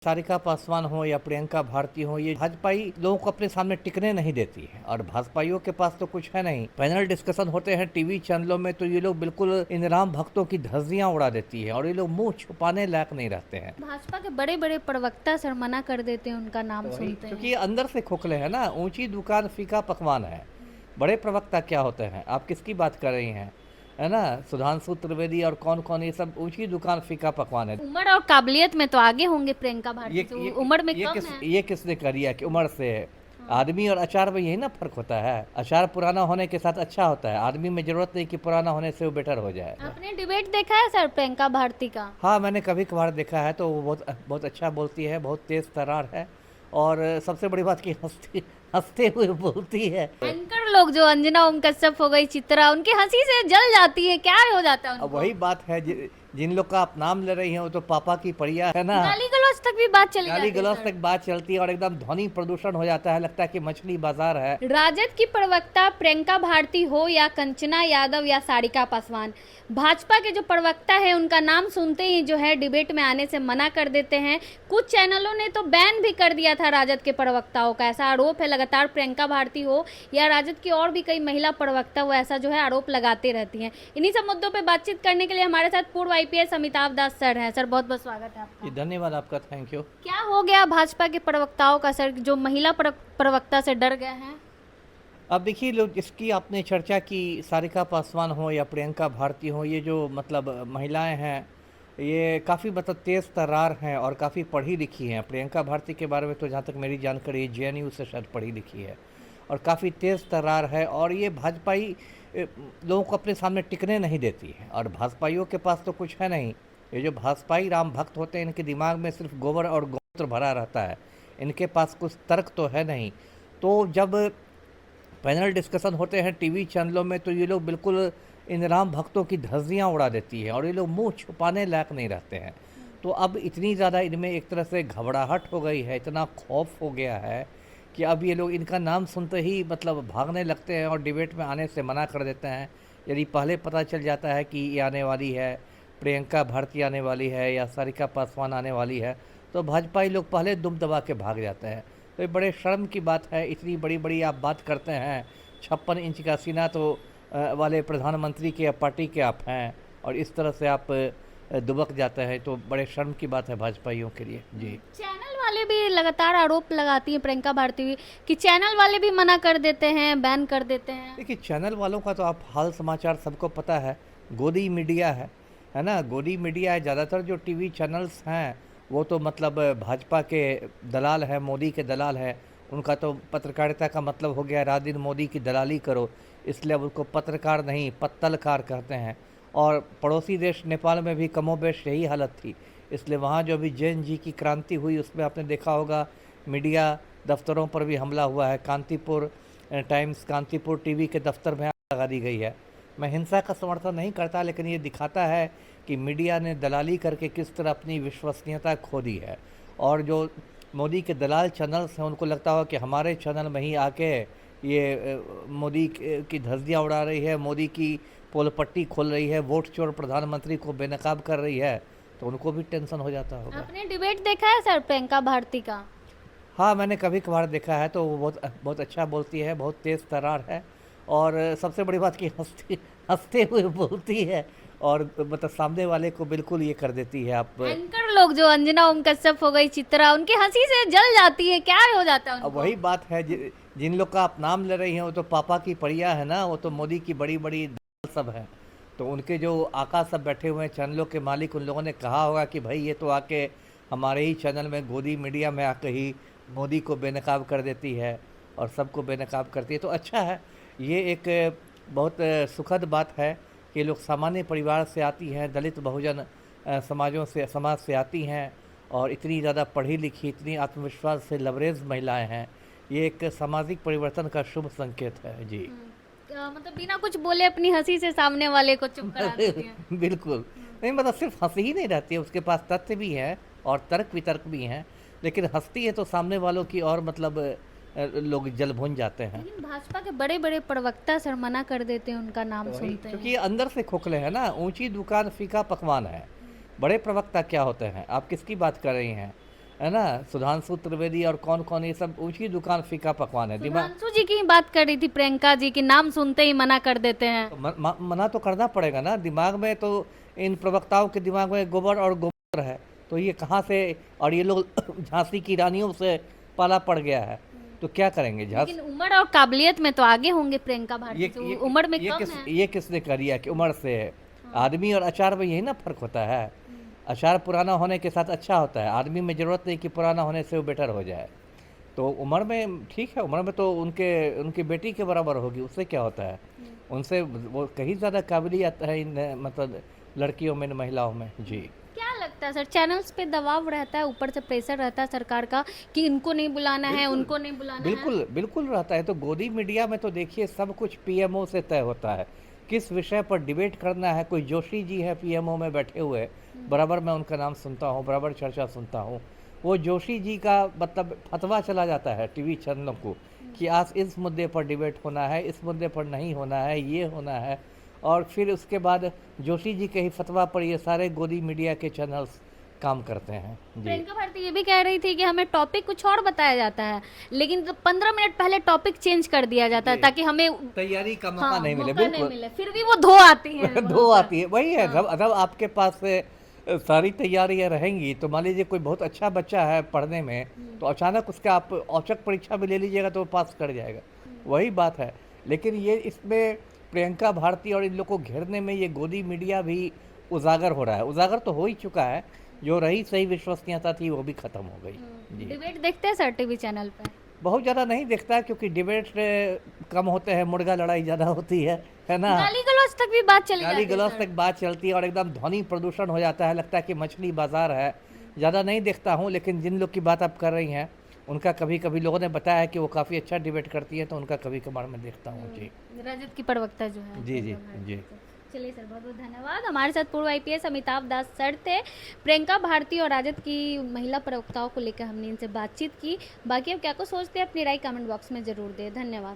सारिका पासवान हो या प्रियंका भारती हो, ये भाजपाई लोगों को अपने सामने टिकने नहीं देती है और भाजपाइयों के पास तो कुछ है नहीं। पैनल डिस्कशन होते हैं टीवी चैनलों में तो ये लोग बिल्कुल इन राम भक्तों की धज्जियां उड़ा देती है और ये लोग मुंह छुपाने लायक नहीं रहते हैं। भाजपा के बड़े बड़े प्रवक्ता सर मना कर देते हैं उनका नाम तो वही, सुनते क्योंकि हैं। ये अंदर से खोखले हैं ना। ऊंची दुकान फीका पकवान है। बड़े प्रवक्ता क्या होते हैं? आप किसकी बात कर रही हैं? है ना, सुधांशु त्रिवेदी और कौन कौन, ये सब ऊंची दुकान फीका पकवान है। उम्र और काबिलियत में तो आगे होंगे प्रियंका भारती ये से, ये उम्र में ये कम किस है। ये किसने कर दिया कि उम्र से है? हाँ। आदमी और अचार में यही ना फर्क होता है। अचार पुराना होने के साथ अच्छा होता है। आदमी में जरूरत नहीं कि पुराना होने से वो बेटर हो जाए। आपने डिबेट देखा है सर प्रियंका भारती का? हाँ, मैंने कभी कभार देखा है तो वो बहुत बहुत अच्छा बोलती है, बहुत तेज तर्रार है और सबसे बड़ी बात कि हंसते हंसते हुए बोलती है। एंकर लोग जो अंजना ओम कश्यप हो गई, चित्रा, उनकी हंसी से जल जाती है, क्या हो जाता है अब उनको? वही बात है, जिन लोग का आप नाम ले रही हैं वो तो पापा की परिया है ना। गाली गलौज तक भी बात चली गाली जाती है गलौज सर। तक बात चलती है और एकदम ध्वनि प्रदूषण हो जाता है, लगता है कि मछली बाजार है। राजद की प्रवक्ता प्रियंका भारती हो या कंचना यादव या सारिका पासवान, भाजपा के जो प्रवक्ता है उनका नाम सुनते ही जो है डिबेट में आने से मना कर देते हैं। कुछ चैनलों ने तो बैन भी कर दिया था राजद के प्रवक्ताओं का। ऐसा आरोप है, लगातार प्रियंका भारती हो या राजद की और भी कई महिला प्रवक्ता वो ऐसा जो है आरोप लगाते रहती हैं। इन्हीं सब मुद्दों पर बातचीत करने के लिए हमारे साथ पूर्व आईपीएस अमिताभ दास सर हैं। सर बहुत बहुत स्वागत है आपका। जी धन्यवाद आपका, थैंक यू। क्या हो गया भाजपा के प्रवक्ताओं का सर, जो महिला प्रवक्ता से डर गए हैं? अब देखिए, लोग जिसकी आपने चर्चा की, सारिका पासवान हो या प्रियंका भारती हो, ये जो मतलब महिलाएं हैं, ये काफ़ी मतलब तेज़ तर्रार हैं और काफ़ी पढ़ी लिखी हैं। प्रियंका भारती के बारे में तो जहाँ तक मेरी जानकारी है जेएनयू से शायद पढ़ी लिखी है और काफ़ी तेज़ तर्रार है और ये भाजपाई लोगों को अपने सामने टिकने नहीं देती है और भाजपाइयों के पास तो कुछ है नहीं। ये जो भाजपाई राम भक्त होते हैं, इनके दिमाग में सिर्फ गोबर और गोमूत्र भरा रहता है। इनके पास कुछ तर्क तो है नहीं। तो जब पैनल डिस्कशन होते हैं टीवी चैनलों में तो ये लोग बिल्कुल इन राम भक्तों की धज्जियां उड़ा देती है और ये लोग मुंह छुपाने लायक नहीं रहते हैं। तो अब इतनी ज़्यादा इनमें एक तरह से घबराहट हो गई है, इतना खौफ हो गया है कि अब ये लोग इनका नाम सुनते ही मतलब भागने लगते हैं और डिबेट में आने से मना कर देते हैं। यदि पहले पता चल जाता है कि ये आने वाली है, प्रियंका भारती आने वाली है या सारिका पासवान आने वाली है, तो भाजपाई लोग पहले दुम दबा के भाग जाते हैं। तो ये बड़े शर्म की बात है। इतनी बड़ी बड़ी आप बात करते हैं, 56 इंच का सीना तो वाले प्रधानमंत्री के या पार्टी के आप हैं और इस तरह से आप दुबक जाते हैं, तो बड़े शर्म की बात है भाजपाइयों के लिए। जी। चैनल वाले भी लगातार आरोप लगाती हैं प्रियंका भारती भी कि चैनल वाले भी मना कर देते हैं, बैन कर देते हैं। देखिए, चैनल वालों का तो आप हाल समाचार सबको पता है। गोदी मीडिया है ना, गोदी मीडिया है। ज़्यादातर जो टीवी चैनल्स हैं वो तो मतलब भाजपा के दलाल हैं, मोदी के दलाल हैं। उनका तो पत्रकारिता का मतलब हो गया रात दिन मोदी की दलाली करो, इसलिए अब उसको पत्रकार नहीं पत्तलकार कहते हैं। और पड़ोसी देश नेपाल में भी कमोबेश यही हालत थी, इसलिए वहाँ जो अभी जैन जी की क्रांति हुई उसमें आपने देखा होगा मीडिया दफ्तरों पर भी हमला हुआ है। कांतिपुर टाइम्स, कांतिपुर टीवी के दफ्तर में आग लगा दी गई है। मैं हिंसा का समर्थन नहीं करता, लेकिन ये दिखाता है कि मीडिया ने दलाली करके किस तरह अपनी विश्वसनीयता खो दी है। और जो मोदी के दलाल चैनल्स हैं उनको लगता हो कि हमारे चैनल में ही आके ये मोदी की धज्जियाँ उड़ा रही है, मोदी की पोल पट्टी खोल रही है, वोट चोर प्रधानमंत्री को बेनकाब कर रही है, तो उनको भी टेंशन हो जाता होगा। आपने डिबेट देखा है सर प्रियंका भारती का? हाँ, मैंने कभी कभार देखा है तो वो बहुत बहुत अच्छा बोलती है, बहुत तेज़ तर्रार है और सबसे बड़ी बात कि हंसते हंसते हुए बोलती है और मतलब सामने वाले को बिल्कुल ये कर देती है। आप एंकर लोग जो अंजना ओम कश्यप हो गई, चित्रा, उनकी हंसी से जल जाती है, क्या हो जाता है अब उनको? वही बात है, जिन लोग का आप नाम ले रही हैं वो तो पापा की परिया है ना, वो तो मोदी की बड़ी बड़ी दाल सब है। तो उनके जो आका सब बैठे हुए हैं चैनलों के मालिक, उन लोगों ने कहा होगा कि भाई ये तो आके हमारे ही चैनल में गोदी मीडिया में आके ही मोदी को बेनकाब कर देती है और सबको बेनकाब करती है। तो अच्छा है, ये एक बहुत सुखद बात है कि लोग सामान्य परिवार से आती हैं, दलित बहुजन समाज से आती हैं और इतनी ज़्यादा पढ़ी लिखी, इतनी आत्मविश्वास से लबरेज महिलाएं हैं। ये एक सामाजिक परिवर्तन का शुभ संकेत है। जी। मतलब बिना कुछ बोले अपनी हंसी से सामने वाले को चुप करा देती हैं। बिल्कुल। नहीं, मतलब सिर्फ हंसी ही नहीं रहती है, उसके पास तथ्य भी हैं और तर्क वितर्क भी हैं, लेकिन हंसती है तो सामने वालों की और मतलब लोग जल भुन जाते हैं। लेकिन भाजपा के बड़े बड़े प्रवक्ता सर मना कर देते हैं उनका नाम तो वही, सुनते क्योंकि हैं। ये अंदर से खोखले हैं ना। ऊंची दुकान फीका पकवान है। बड़े प्रवक्ता क्या होते हैं? आप किसकी बात कर रही हैं? है ना, सुधांशु त्रिवेदी और कौन कौन, ये सब ऊंची दुकान फीका पकवान है। दिमाग सुधांशु जी की ही बात कर रही थी, प्रियंका जी की नाम सुनते ही मना कर देते हैं। तो मना तो करना पड़ेगा ना। दिमाग में तो इन प्रवक्ताओं के दिमाग में गोबर और गोबर है, तो ये कहाँ से, और ये लोग झांसी की रानियों से पाला पड़ गया है, तो क्या करेंगे। लेकिन उम्र और काबिलियत में तो आगे होंगे प्रियंका भारती से, उम्र में कम है। ये किसने कर दिया कि उम्र से है। आदमी और अचार में यही ना फर्क होता है। अचार पुराना होने के साथ अच्छा होता है, आदमी में ज़रूरत नहीं कि पुराना होने से वो बेटर हो जाए। तो उम्र में ठीक है, उम्र में तो उनकी बेटी के बराबर होगी, उससे क्या होता है। उनसे वो कहीं ज़्यादा काबिलियत है इन मतलब लड़कियों में, इन महिलाओं में। जी क्या लगता है सर, चैनल्स पे दबाव रहता है, ऊपर से प्रेशर रहता है सरकार का कि इनको नहीं बुलाना है, उनको नहीं बुलाना है? बिल्कुल बिल्कुल रहता है। तो गोदी मीडिया में तो देखिए सब कुछ पीएमओ से तय होता है, किस विषय पर डिबेट करना है। कोई जोशी जी है पीएमओ में बैठे हुए, बराबर मैं उनका नाम सुनता हूँ, बराबर चर्चा सुनता हूँ। वो जोशी जी का मतलब फतवा चला जाता है टीवी चैनलों को कि आज इस मुद्दे पर डिबेट होना है, इस मुद्दे पर नहीं होना है, ये होना है। और फिर उसके बाद जोशी जी के ही फतवा पर ये सारे गोदी मीडिया के चैनल्स काम करते हैं। जी प्रियंका भारती ये भी कह रही थी कि हमें टॉपिक कुछ और बताया जाता है, लेकिन 15 मिनट पहले टॉपिक चेंज कर दिया जाता है ताकि हमें तैयारी का मौका नहीं मिले। मौका नहीं बिल्कुल मिले, फिर भी वो धो आती है। दो आती है, वही है। जब आपके पास से सारी तैयारियां रहेंगी, तो मान लीजिए कोई बहुत अच्छा बच्चा है पढ़ने में, तो अचानक उसका आप औचक परीक्षा भी ले लीजिएगा तो वो पास कर जाएगा, वही बात है। लेकिन ये इसमें प्रियंका भारती और इन लोग को घेरने में ये गोदी मीडिया भी उजागर हो रहा है। उजागर तो हो ही चुका है, जो रही सही विश्वसनीयता थी वो भी खत्म हो गई। जी डिबेट देखते हैं सर टीवी चैनल पे? बहुत ज़्यादा नहीं देखता है, क्योंकि डिबेट कम होते हैं, मुर्गा लड़ाई ज़्यादा होती है ना। गाली गलौज तक भी बात चली गाली जाती है गलौज सर। तक बात चलती है और एकदम ध्वनि प्रदूषण हो जाता है, लगता है कि मछली बाजार है। ज़्यादा नहीं देखता हूँ, लेकिन जिन लोग की बात आप कर रही हैं उनका कभी कभी लोगों ने बताया है कि वो काफ़ी अच्छा डिबेट करती है, तो उनका कभी कभार मैं देखता हूँ। जी रजत की प्रवक्ता जो है। जी जी जी। चलिए सर, बहुत बहुत धन्यवाद। हमारे साथ पूर्व आईपीएस अमिताभ दास सर थे। प्रियंका भारती और राजद की महिला प्रवक्ताओं को लेकर हमने इनसे बातचीत की। बाकी अब क्या कुछ सोचते हैं अपनी राय कमेंट बॉक्स में ज़रूर दें। धन्यवाद।